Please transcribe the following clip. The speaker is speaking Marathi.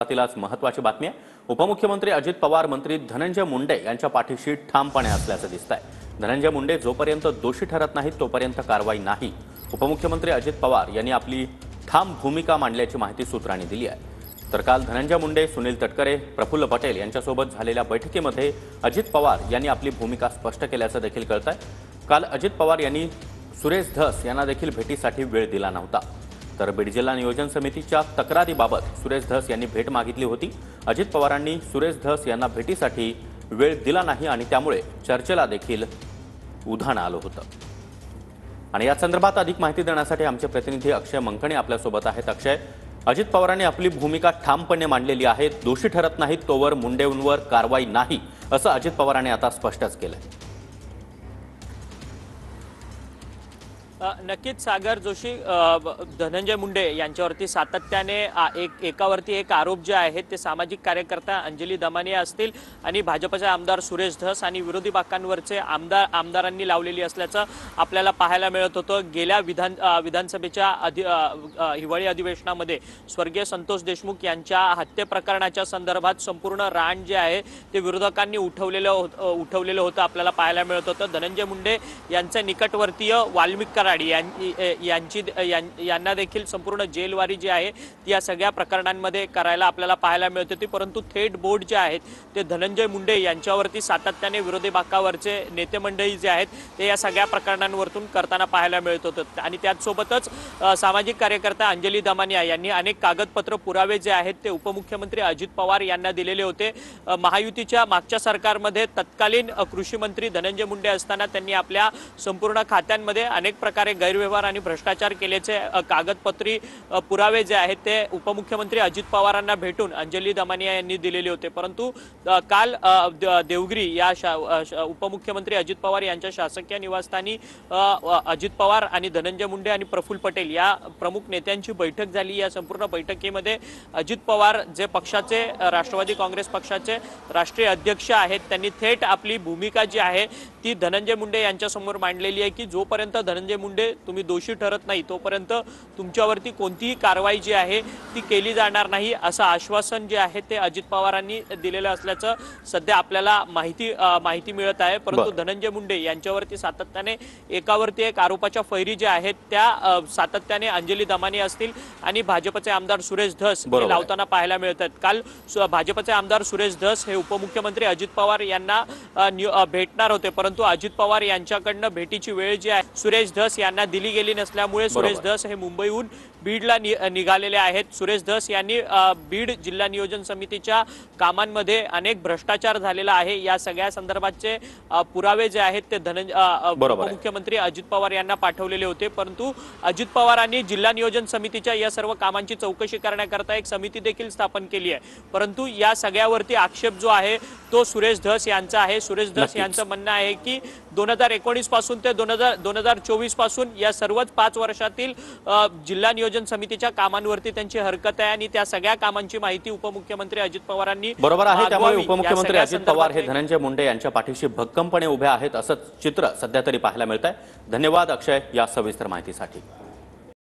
आज महत्त्वाची बातमी आहे। उपमुख्यमंत्री अजित पवार मंत्री धनंजय मुंडे यांच्या पाठीशी ठामपणे असल्याचं दिसतंय। धनंजय मुंडे जोपर्यंत दोषी ठरत नाहीत तोपर्यंत कारवाई नाही, उपमुख्यमंत्री अजित पवार यांनी आपली ठाम भूमिका मांडल्याची माहिती सूत्रांनी दिली आहे। तर काल धनंजय मुंडे, सुनील तटकरे, प्रफुल्ल पटेल यांच्यासोबत झालेल्या बैठकीमध्ये अजित पवार यांनी आपली भूमिका स्पष्ट केल्याचं देखील कळतंय। काल अजित पवार यांनी सुरेश धस यांना देखील भेटीसाठी वेळ दिला नव्हता। तर बीड जिल्हा नियोजन समितीच्या तक्रारीबाबत सुरेश धस यांनी भेट मागितली होती। अजित पवारांनी सुरेश धस यांना भेटीसाठी वेळ दिला नाही आणि त्यामुळे चर्चेला देखील उधाण आलं होतं। आणि या संदर्भात अधिक माहिती देण्यासाठी आमचे प्रतिनिधी अक्षय मंकणे आपल्यासोबत आहेत। अक्षय, अजित पवारांनी आपली भूमिका ठामपणे मांडलेली आहे। दोषी ठरत नाहीत तोवर मुंडेंवर कारवाई नाही, असं अजित पवारांनी आता स्पष्टच केलंय। नक्कीच सागर जोशी, धनंजय मुंडे यांच्यावरती सातत्याने एकावरती एक आरोप जे आहेत ते सामाजिक कार्यकर्ता अंजली दमानिया असतील आणि भाजपचे आमदार सुरेश धस आणि विरोधी बाकांवरचे आमदारांनी लावलेली असल्याचं आपल्याला पाहायला मिळत होतं। गेल्या विधानसभेच्या हिवाळी अधिवेशनामध्ये स्वर्गीय संतोष देशमुख यांच्या हत्ये प्रकरणाच्या संदर्भात संपूर्ण रान जे आहे ते विरोधकांनी उठवलेलं होतं आपल्याला पाहायला मिळत होतं। धनंजय मुंडे यांचे निकटवर्तीय वाल्मिक यांना देखील संपूर्ण जेलवारी जी आहे ती या सगळ्या प्रकरणांमध्ये करायला आपल्याला पाहायला मिळत होती, परंतु थेट बोट जे आहेत ते धनंजय मुंडे यांच्यावरती सातत्याने विरोधी बाकावरचे नेते मंडळी जे आहेत ते या सगळ्या प्रकरणांवरतून करताना पाहायला मिळत होतं। आणि त्याचसोबतच सामाजिक कार्यकर्ता अंजली दमानिया यांनी अनेक कागदपत्र पुरावे जे आहेत ते उपमुख्यमंत्री अजित पवार यांना दिलेले होते। महायुतीच्या मागच्या सरकारमध्ये तत्कालीन कृषी मंत्री धनंजय मुंडे असताना त्यांनी आपल्या संपूर्ण खात्यांमध्ये अनेक प्रकारे गैरव्यवहार आणि भ्रष्टाचार केल्याचे कागदपत्री पुरावे जे आहेत ते उपमुख्यमंत्री अजित पवारांना भेटून अंजली दमानिया यांनी दिलेले होते। परंतु काल देवगिरी या उपमुख्यमंत्री अजित पवार यांच्या शासकीय निवासस्थानी अजित पवार आणि धनंजय मुंडे आणि प्रफुल्ल पटेल या प्रमुख नेत्यांची बैठक झाली। या संपूर्ण बैठकीमध्ये अजित पवार जे पक्षाचे राष्ट्रवादी काँग्रेस पक्षाचे राष्ट्रीय अध्यक्ष आहेत त्यांनी थेट आपली भूमिका जी आहे ती धनंजय मुंडे यांच्यासमोर मांडलेली आहे की जोपर्यंत धनंजय मुंडे तुम्ही दोषी ठरत नाही तोपर्यंत तुमच्यावरती कोणतीही कारवाई जी आहे ती केली जाणार नाही, असं आश्वासन जे आहे ते अजित पवारांनी दिलेलं असल्याचं सध्या आपल्याला माहिती मिळत आहे। परंतु धनंजय मुंडे यांच्यावरती सातत्याने एकावरती एक आरोपाच्या फैरी ज्या आहेत त्या सातत्याने अंजली दमानिया असतील आणि भाजपचे आमदार सुरेश धस हे लावताना पाहायला मिळत आहेत। काल भाजपचे आमदार सुरेश धस हे उपमुख्यमंत्री अजित पवार यांना भेटणार होते, परंतु अजित पवार यांच्याकडनं भेटीची वेळ जी आहे सुरेश धस यांना दिली गेली नसल्यामुळे सुरेश धस हे मुंबईहून बीडला निघालेले आहेत। सुरेश धस यांनी बीड जिल्हा नियोजन समितीच्या कामांमध्ये अनेक भ्रष्टाचार झालेला आहे या सगळ्या संदर्भाचे पुरावे जे आहेत ते उपमुख्यमंत्री अजित पवार यांना पाठवलेले होते। परंतु अजित पवारांनी जिल्हा नियोजन समितीच्या या सर्व कामांची चौकशी करण्याकरता एक समिती देखील स्थापन केली आहे, परंतु या सगळ्यावरती आक्षेप जो आहे तो सुरेश धस यांचा आहे। सुरेश धस यांचं म्हणणं आहे की 2019 पासून ते 2024 पासून या सर्वच 5 वर्षातील जिल्हा नियोजन समितीच्या कामांवरती त्यांची हरकत आहे आणि त्या सगळ्या कामांची माहिती उपमुख्यमंत्री अजित पवारांनी बरोबर आहे। त्यामुळे उपमुख्यमंत्री अजित पवार हे धनंजय मुंडे यांच्या पाठीशी भक्कमपणे उभे आहेत असं चित्र सध्या तरी पाहायला मिळतंय। धन्यवाद अक्षय या सविस्तर माहितीसाठी।